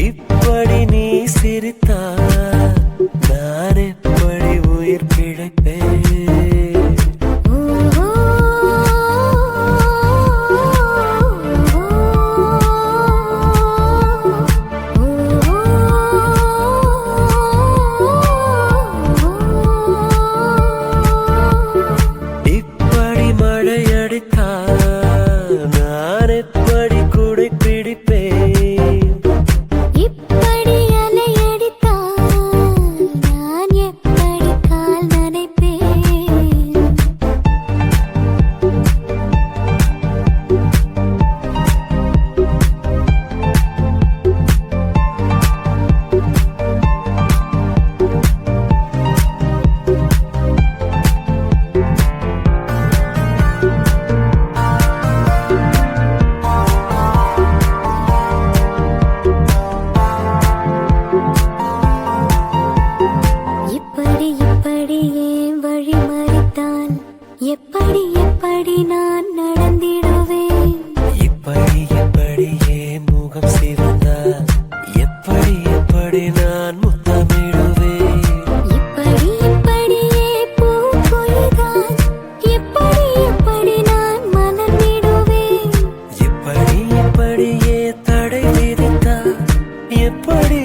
இப்படி நீ சிரித்தால் நான் எப்படி உயிர் பிழைப்பேன்? இப்படி மழை அடித்தால் நான் எப்படி குடை பிடிப்பேன்? இப்படி அலை அடித்தால் நான் எப்படி கால் நனைப்பேன்? இப்படி இப்படி ஏன் வழி மறித்தால் எப்படி எப்படி நான் நடந்திடுவேன்? இப்படி இப்படி ஏன் முகம் சிவந்தால் எப்படி எப்படி நான் முத்தமிடுவேன்? இப்படி இப்படியே பூ கொய்தால் எப்படி எப்படி நான் மலர்ந்திடுவேன்? இப்படி இப்படியே தடை விதித்தால் எப்படி